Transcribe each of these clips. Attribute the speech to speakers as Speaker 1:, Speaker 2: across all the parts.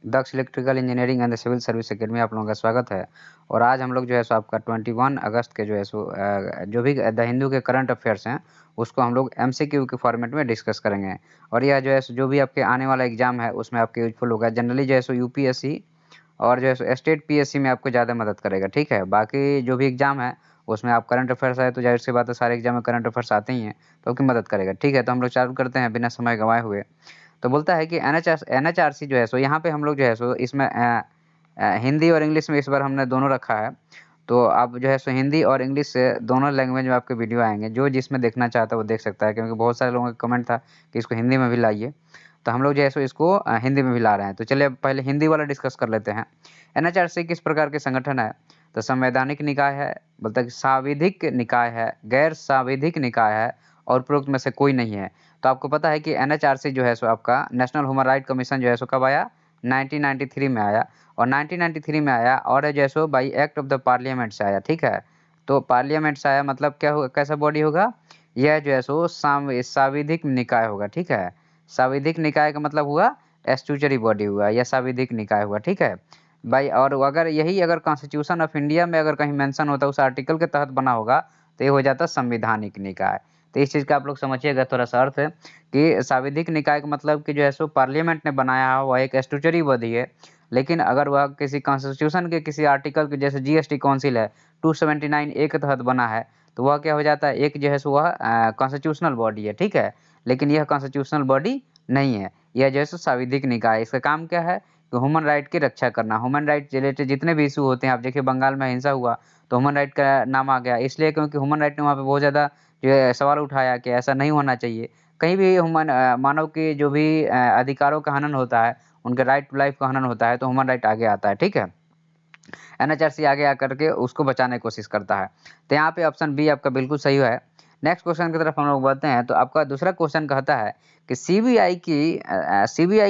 Speaker 1: Daksha electrical engineering and civil service academy आप लोगों का स्वागत है। और आज हम लोग जो है सो आपका 21 अगस्त के जो है सो जो भी द हिंदू के करंट अफेयर्स हैं उसको हम लोग एमसीक्यू के फॉर्मेट में डिस्कस करेंगे। और यह जो है सो जो भी आपके आने वाला एग्जाम है उसमें आपके यूजफुल होगा। जनरली जो है सो यूपीएससी और जो है सो स्टेट पीएससी में आपको ज़्यादा मदद करेगा। ठीक है, बाकी जो भी एग्जाम है उसमें आप करंट अफेयर्स आए तो जाहिर सी बात है सारे एग्जाम में करंट अफेयर्स आते ही हैं, तो आपकी मदद करेगा। ठीक है, तो हम लोग चालू करते हैं बिना समय गंवाए हुए। तो बोलता है कि एनएचआरसी जो है सो यहाँ पे हम लोग जो है सो इसमें हिंदी और इंग्लिश में इस बार हमने दोनों रखा है। तो आप जो है सो हिंदी और इंग्लिश से दोनों लैंग्वेज में आपके वीडियो आएंगे। जो जिसमें देखना चाहता है वो देख सकता है, क्योंकि बहुत सारे लोगों का कमेंट था कि इसको हिंदी में भी लाइए। तो हम लोग जो है सो इसको हिंदी में भी ला रहे हैं। तो चलिए पहले हिंदी वाला डिस्कस कर लेते हैं। एनएचआरसी किस प्रकार के संगठन है? तो संवैधानिक निकाय है, बोलता है कि सांविधिक निकाय है, गैर सांविधिक निकाय है और उपरोक्त में से कोई नहीं है। तो आपको पता है कि एनएचआरसी जो है सो आपका नेशनल ह्यूमन राइट कमीशन जो है सो कब आया? 1993 में आया। और 1993 में आया और जो है so by act of the parliament से आया। ठीक है, तो पार्लियामेंट से आया मतलब क्या होगा, कैसा बॉडी होगा? यह जो है सो सांविधिक निकाय होगा। ठीक है, सांविधिक निकाय का मतलब हुआ स्टैट्यूटरी बॉडी हुआ या सांविधिक निकाय हुआ। ठीक है भाई, और अगर यही अगर कॉन्स्टिट्यूशन ऑफ इंडिया में अगर कहीं मेंशन होता उस आर्टिकल के तहत बना होगा तो ये हो जाता संवैधानिक निकाय। तो इस चीज़ का आप लोग समझिएगा थोड़ा सा अर्थ है कि सांविधिक निकाय का मतलब कि जो है सो पार्लियामेंट ने बनाया है वह एक स्टैट्यूटरी बॉडी है। लेकिन अगर वह किसी कॉन्स्टिट्यूशन के किसी आर्टिकल के जैसे जीएसटी काउंसिल है 279 ए के तहत बना है तो वह क्या हो जाता है, एक जो है सो वह कॉन्स्टिट्यूशनल बॉडी है। ठीक है, लेकिन यह कॉन्स्टिट्यूशनल बॉडी नहीं है, यह जो है सो सांविधिक निकाय। इसका काम क्या है? ह्यूमन राइट की रक्षा करना। ह्यूमन राइट रिलेटेड जितने भी इशू होते हैं, आप देखिए बंगाल में हिंसा हुआ तो ह्यूमन राइट का नाम आ गया, इसलिए क्योंकि ह्यूमन राइट ने वहाँ पे बहुत ज़्यादा जो है सवाल उठाया कि ऐसा नहीं होना चाहिए। कहीं भी मानव के जो भी अधिकारों का हनन होता है, उनके राइट टू लाइफ का हनन होता है तो ह्यूमन राइट आगे आता है। ठीक है, एनएचआरसी आगे आकर के उसको बचाने की कोशिश करता है। तो यहाँ पे ऑप्शन बी आपका बिल्कुल सही है। नेक्स्ट क्वेश्चन की तरफ हम लोग बढ़ते हैं। तो आपका दूसरा क्वेश्चन कहता है कि सीबीआई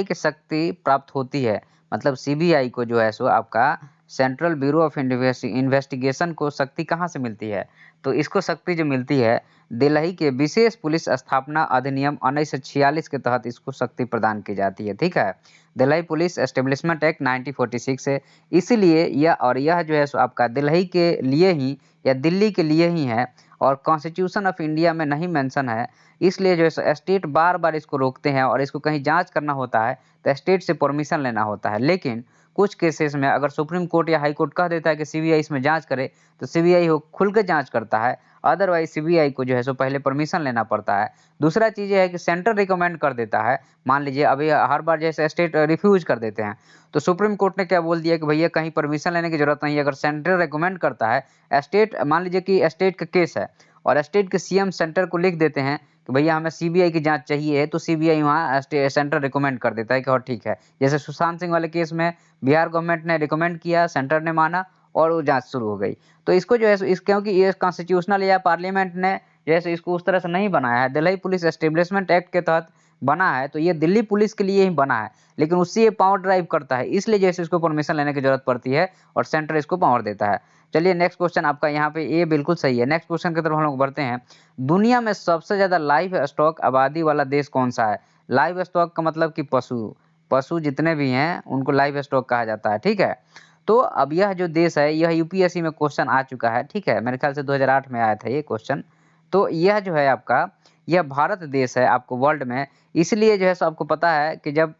Speaker 1: की शक्ति प्राप्त होती है, मतलब सीबीआई को जो है सो आपका सेंट्रल ब्यूरो ऑफ इन्वेस्टिगेशन को शक्ति कहाँ से मिलती है? तो इसको शक्ति जो मिलती है दिल्ली के विशेष पुलिस स्थापना अधिनियम 1946 के तहत इसको शक्ति प्रदान की जाती है। ठीक है, दिल्ली पुलिस एस्टेब्लिशमेंट एक्ट 1946 है, इसीलिए यह जो है सो आपका दिल्ली के लिए ही या दिल्ली के लिए ही है और कॉन्स्टिट्यूशन ऑफ इंडिया में नहीं मेंशन है। इसलिए जो है सो स्टेट बार बार इसको रोकते हैं और इसको कहीं जांच करना होता है तो स्टेट से परमिशन लेना होता है। लेकिन कुछ केसेस में अगर सुप्रीम कोर्ट या हाई कोर्ट कह देता है कि सीबीआई इसमें जांच करे तो सीबीआई हो खुल के जांच करता है। अदरवाइज सीबीआई को जो है सो पहले परमिशन लेना पड़ता है। दूसरा चीज़ ये है कि सेंटर रिकमेंड कर देता है। मान लीजिए अभी हर बार जैसे स्टेट रिफ्यूज कर देते हैं तो सुप्रीम कोर्ट ने क्या बोल दिया कि भैया कहीं परमिशन लेने की जरूरत नहीं है। अगर सेंटर रिकमेंड करता है, स्टेट मान लीजिए कि स्टेट का केस है और स्टेट के सीएम सेंटर को लिख देते हैं कि भैया हमें सीबीआई की जांच चाहिए है, तो सीबीआई वहाँ सेंटर रिकमेंड कर देता है कि और ठीक है। जैसे सुशांत सिंह वाले केस में बिहार गवर्नमेंट ने रिकमेंड किया, सेंटर ने माना और वो जांच शुरू हो गई। तो इसको जो है इस क्योंकि ये कॉन्स्टिट्यूशनल या पार्लियामेंट ने जैसे इसको उस तरह से नहीं बनाया है, दिल्ली पुलिस एस्टेब्लिशमेंट एक्ट के तहत बना है तो ये दिल्ली पुलिस के लिए ही बना है, लेकिन उससे ये पावर ड्राइव करता है, इसलिए जैसे इसको परमिशन लेने की जरूरत पड़ती है और सेंटर इसको पावर देता है। चलिए नेक्स्ट क्वेश्चन आपका यहाँ पे ये बिल्कुल सही है। नेक्स्ट क्वेश्चन की तरफ हम लोग बढ़ते हैं। दुनिया में सबसे ज्यादा लाइव स्टॉक आबादी वाला देश कौन सा है? लाइव स्टॉक का मतलब कि पशु पशु जितने भी हैं उनको लाइव स्टॉक कहा जाता है। ठीक है, तो अब यह जो देश है यह यूपीएससी में क्वेश्चन आ चुका है। ठीक है, मेरे ख्याल से 2008 में आया था ये क्वेश्चन। तो यह जो है आपका यह भारत देश है आपको वर्ल्ड में, इसलिए जो है सो आपको पता है कि जब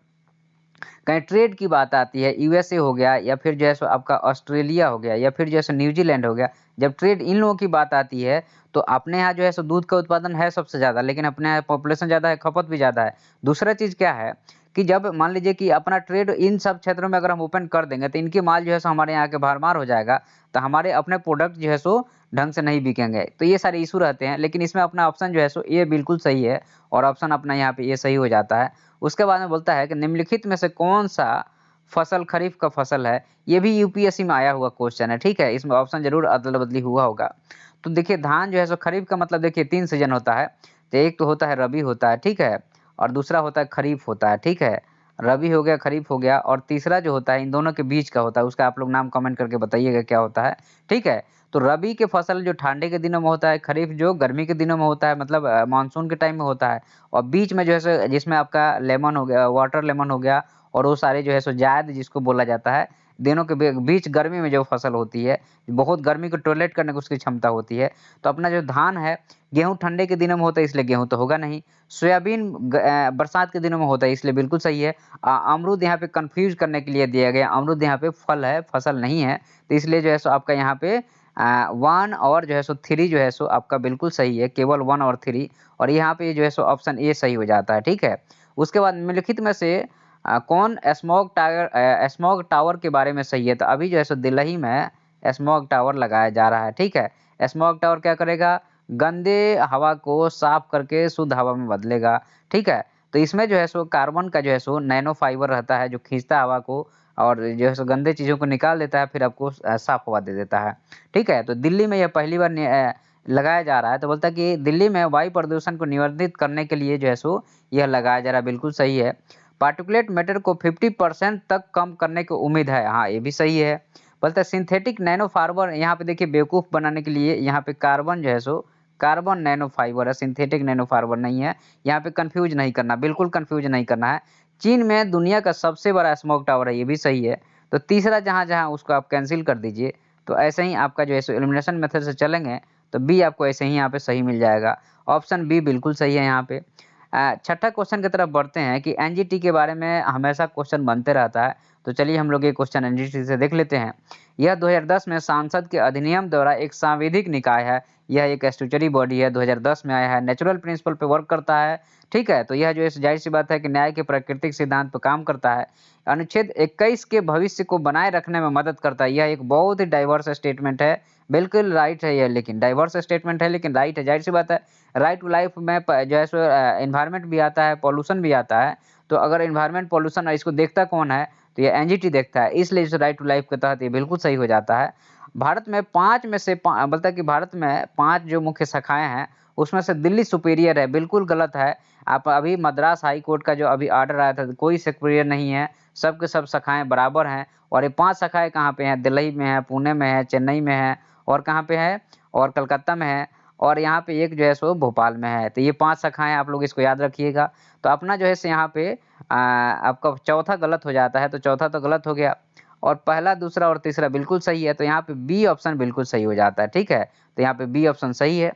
Speaker 1: कहीं ट्रेड की बात आती है, यूएसए हो गया या फिर जो है सो आपका ऑस्ट्रेलिया हो गया या फिर जैसे न्यूजीलैंड हो गया, जब ट्रेड इन लोगों की बात आती है तो अपने यहाँ जो है सो दूध का उत्पादन है सबसे ज़्यादा, लेकिन अपने यहाँ पॉपुलेशन ज़्यादा है, खपत भी ज़्यादा है। दूसरा चीज़ क्या है कि जब मान लीजिए कि अपना ट्रेड इन सब क्षेत्रों में अगर हम ओपन कर देंगे तो इनके माल जो है सो हमारे यहाँ के भरमार हो जाएगा, तो हमारे अपने प्रोडक्ट जो है सो ढंग से नहीं बिकेंगे। तो ये सारे इशू रहते हैं, लेकिन इसमें अपना ऑप्शन जो है सो ये बिल्कुल सही है और ऑप्शन अपना यहाँ पे ये सही हो जाता है। उसके बाद में बोलता है कि निम्नलिखित में से कौन सा फसल खरीफ का फसल है? ये भी यूपीएससी में आया हुआ क्वेश्चन है। ठीक है, इसमें ऑप्शन जरूर अदला बदली हुआ होगा। तो देखिए धान जो है सो खरीफ का मतलब देखिए 3 सीजन होता है। तो एक तो होता है रबी होता है, ठीक है, और दूसरा होता है खरीफ होता है। ठीक है, रबी हो गया, खरीफ हो गया, और तीसरा जो होता है इन दोनों के बीच का होता है, उसका आप लोग नाम कमेंट करके बताइएगा क्या होता है। ठीक है, तो रबी के फसल जो ठंडे के दिनों में होता है, खरीफ जो गर्मी के दिनों में होता है, मतलब मानसून के टाइम में होता है, और बीच में जो है जिसमें आपका लेमन हो गया, वाटर लेमन हो गया, और वो सारे जो है सो जायद जिसको बोला जाता है, दिनों के बीच गर्मी में जो फसल होती है, बहुत गर्मी को टॉलरेट करने की उसकी क्षमता होती है। तो अपना जो धान है, गेहूँ ठंडे के दिनों में होता है इसलिए गेहूँ तो होगा नहीं। सोयाबीन बरसात के दिनों में होता है इसलिए बिल्कुल सही है। अमरूद यहाँ पे कन्फ्यूज़ करने के लिए दिया गया, अमरूद यहाँ पे फल है, फसल नहीं है। तो इसलिए जो है सो आपका यहाँ पे 1 और जो है सो 3 जो है सो आपका बिल्कुल सही है, केवल 1 और 3 और यहाँ पे जो है सो ऑप्शन ए सही हो जाता है, ठीक है। उसके बाद निम्नलिखित में से कौन स्मॉग टावर के बारे में सही है? तो अभी जो है सो दिल्ली में स्मॉग टावर लगाया जा रहा है, ठीक है। स्मॉग टावर क्या करेगा? गंदे हवा को साफ करके शुद्ध हवा में बदलेगा, ठीक है। तो इसमें जो है सो कार्बन का जो है सो नैनो फाइबर रहता है जो खींचता है हवा को और जो है सो गंदे चीज़ों को निकाल देता है, फिर आपको साफ हवा दे देता है, ठीक है। तो दिल्ली में यह पहली बार लगाया जा रहा है। तो बोलता है कि दिल्ली में वायु प्रदूषण को नियंत्रित करने के लिए जो है सो यह लगाया जा रहा है, बिल्कुल सही है। पार्टिकुलेट मैटर को 50% तक कम करने की उम्मीद है, हाँ ये भी सही है। बोलता है सिंथेटिक नैनो फाइबर, यहाँ पे देखिए बेवकूफ़ बनाने के लिए यहाँ पे कार्बन जो है सो कार्बन नैनो फाइबर है, सिंथेटिक नैनो फाइबर नहीं है। यहाँ पे कन्फ्यूज़ नहीं करना, बिल्कुल कन्फ्यूज़ नहीं करना है। चीन में दुनिया का सबसे बड़ा स्मोक टावर है, ये भी सही है। तो तीसरा जहाँ-जहाँ उसको आप कैंसल कर दीजिए। तो ऐसे ही आपका जो है सो एलिमिनेशन मेथड से चलेंगे, तो बी आपको ऐसे ही यहाँ पे सही मिल जाएगा। ऑप्शन बी बिल्कुल सही है यहाँ पे। छठा क्वेश्चन की तरफ बढ़ते हैं कि एनजीटी के बारे में हमेशा क्वेश्चन बनते रहता है। तो चलिए हम लोग ये क्वेश्चन एनजीटी से देख लेते हैं। यह 2010 में संसद के अधिनियम द्वारा एक सांविधिक निकाय है। यह एक स्टैट्यूटरी बॉडी है, 2010 में आया है, नेचुरल प्रिंसिपल पे वर्क करता है, ठीक है। तो यह जो है ज़ाहिर-सी बात है कि न्याय के प्राकृतिक सिद्धांत पे काम करता है। अनुच्छेद 21 के भविष्य को बनाए रखने में मदद करता है। यह एक बहुत ही डाइवर्स स्टेटमेंट है। बिल्कुल राइट है यह, लेकिन डाइवर्स स्टेटमेंट है लेकिन राइट है, ज़ाहिर-सी बात है। राइट टू लाइफ में जो है सो एनवायरनमेंट भी आता है, पॉल्यूशन भी आता है। तो अगर एनवायरनमेंट, पॉल्यूशन और इसको देखता कौन है? तो ये एनजीटी देखता है। इसलिए इस राइट टू लाइफ के तहत ये बिल्कुल सही हो जाता है। भारत में 5 में से बोलता है कि भारत में 5 जो मुख्य शाखाएँ हैं, उसमें से दिल्ली सुपीरियर है, बिल्कुल गलत है। आप अभी मद्रास हाई कोर्ट का जो अभी ऑर्डर आया था, कोई सुपीरियर नहीं है, सब के सब शाखाएँ बराबर हैं और ये 5 शाखाएँ कहाँ पे हैं? दिल्ली में है, पुणे में है, चेन्नई में है और कहाँ पे है? और कलकत्ता में है और यहाँ पे एक जो है सो भोपाल में है। तो ये 5 शाखाएँ आप लोग इसको याद रखिएगा। तो अपना जो है सो यहाँ पे आपका चौथा गलत हो जाता है, तो चौथा तो गलत हो गया और पहला, दूसरा और तीसरा बिल्कुल सही है। तो यहाँ पे बी ऑप्शन बिल्कुल सही हो जाता है, ठीक है। तो यहाँ पे बी ऑप्शन सही है।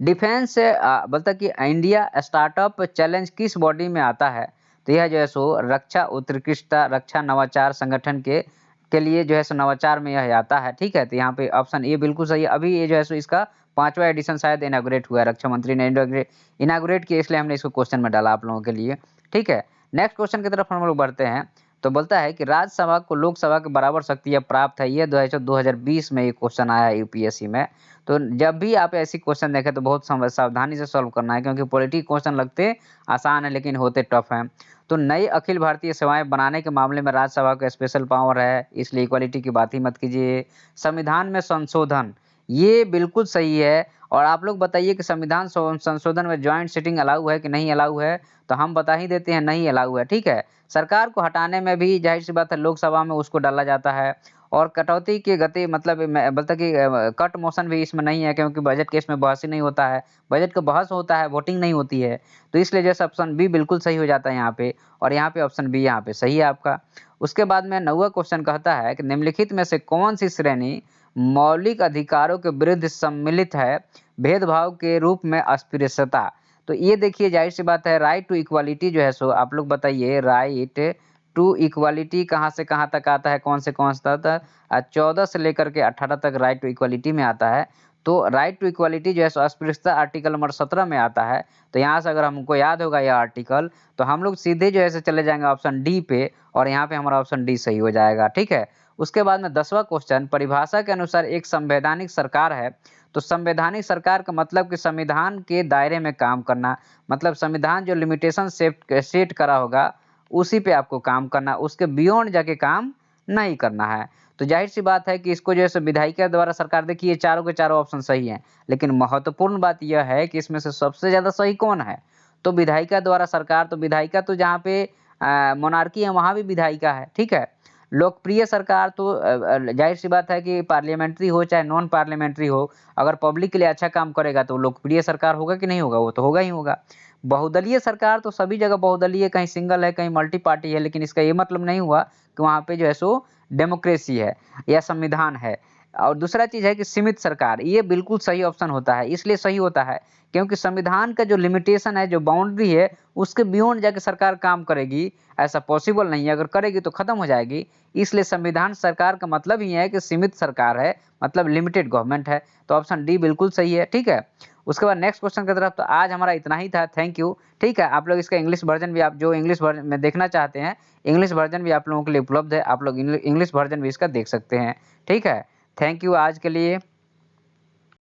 Speaker 1: डिफेंस बोलता है कि इंडिया स्टार्टअप चैलेंज किस बॉडी में आता है? तो यह जो है सो रक्षा उत्कृष्टता रक्षा नवाचार संगठन के लिए जो है सो नवाचार में यह आता है, ठीक है। तो यहाँ पे ऑप्शन ए बिल्कुल सही है। अभी ये जो है सो इसका 5वाँ एडिशन शायद इनॉग्रेट हुआ है, रक्षा मंत्री ने इनॉग्रेट किया, इसलिए हमने इसको क्वेश्चन में डाला आप लोगों के लिए, ठीक है। नेक्स्ट क्वेश्चन की तरफ हम लोग बढ़ते हैं। तो बोलता है कि राज्यसभा को लोकसभा के बराबर शक्तियाँ प्राप्त है। ये 2020 में ये क्वेश्चन आया है यूपीएससी में। तो जब भी आप ऐसी क्वेश्चन देखें तो बहुत सावधानी से सॉल्व करना है, क्योंकि पॉलिटी क्वेश्चन लगते आसान है लेकिन होते टफ हैं। तो नई अखिल भारतीय सेवाएं बनाने के मामले में राज्यसभा का स्पेशल पावर है, इसलिए इक्वालिटी की बात ही मत कीजिए। संविधान में संशोधन, ये बिल्कुल सही है। और आप लोग बताइए कि संविधान संशोधन में ज्वाइंट सिटिंग अलाउ है कि नहीं अलाउ है? तो हम बता ही देते हैं नहीं अलाउ है, ठीक है। सरकार को हटाने में भी जाहिर सी बात है लोकसभा में उसको डाला जाता है और कटौती की गति मतलब मैं बोलता कि कट मोशन भी इसमें नहीं है, क्योंकि बजट के इसमें बहस ही नहीं होता है। बजट का बहस होता है, वोटिंग नहीं होती है। तो इसलिए जैसे ऑप्शन बी बिल्कुल सही हो जाता है यहाँ पे और यहाँ पे ऑप्शन बी यहाँ पे सही है आपका। उसके बाद में 9वाँ क्वेश्चन कहता है कि निम्नलिखित में से कौन-सी श्रेणी मौलिक अधिकारों के विरुद्ध सम्मिलित है? भेदभाव के रूप में अस्पृश्यता। तो ये देखिए ज़ाहिर-सी बात है, राइट टू इक्वालिटी जो है सो आप लोग बताइए, राइट टू इक्वालिटी कहाँ से कहाँ तक आता है, कौन से तक? 14 से लेकर के 18 तक राइट टू इक्वालिटी में आता है। तो राइट टू इक्वालिटी जो है सो अस्पृश्यता आर्टिकल नंबर 17 में आता है। तो यहाँ से अगर हमको याद होगा यह आर्टिकल, तो हम लोग सीधे जो है सो चले जाएँगे ऑप्शन डी पे और यहाँ पे हमारा ऑप्शन डी सही हो जाएगा, ठीक है। उसके बाद में 10वाँ क्वेश्चन, परिभाषा के अनुसार एक संवैधानिक सरकार है। तो संवैधानिक सरकार का मतलब कि संविधान के दायरे में काम करना, मतलब संविधान जो लिमिटेशन सेट करा होगा उसी पे आपको काम करना, उसके बियॉन्ड जाके काम नहीं करना है। तो ज़ाहिर-सी बात है कि इसको जो है सो विधायिका द्वारा सरकार, देखिए चारों के चारों ऑप्शन सही हैं, लेकिन महत्वपूर्ण बात यह है कि इसमें से सबसे ज़्यादा सही कौन है? तो विधायिका द्वारा सरकार, तो विधायिका तो जहाँ पे मोनार्की है वहाँ भी विधायिका है, ठीक है। लोकप्रिय सरकार तो ज़ाहिर-सी बात है कि पार्लियामेंट्री हो चाहे नॉन पार्लियामेंट्री हो, अगर पब्लिक के लिए अच्छा काम करेगा तो लोकप्रिय सरकार होगा कि नहीं होगा? वो तो होगा ही होगा। बहुदलीय सरकार तो सभी जगह बहुदलीय, कहीं सिंगल है, कहीं मल्टी पार्टी है, लेकिन इसका ये मतलब नहीं हुआ कि वहाँ पे जो है सो डेमोक्रेसी है या संविधान है। और दूसरा चीज़ है कि सीमित सरकार, ये बिल्कुल सही ऑप्शन होता है। इसलिए सही होता है क्योंकि संविधान का जो लिमिटेशन है, जो बाउंड्री है, उसके बियॉन्ड जाके सरकार काम करेगी, ऐसा पॉसिबल नहीं है। अगर करेगी तो खत्म हो जाएगी। इसलिए संविधान सरकार का मतलब ही है कि सीमित सरकार है, मतलब लिमिटेड गवर्नमेंट है। तो ऑप्शन डी बिल्कुल सही है, ठीक है। उसके बाद नेक्स्ट क्वेश्चन की तरफ, तो आज हमारा इतना ही था, थैंक यू। ठीक है, आप लोग इसका इंग्लिश वर्जन भी, आप जो इंग्लिश वर्जन में देखना चाहते हैं, इंग्लिश वर्जन भी आप लोगों के लिए उपलब्ध है, आप लोग इंग्लिश वर्जन भी इसका देख सकते हैं। ठीक है, थैंक यू आज के लिए।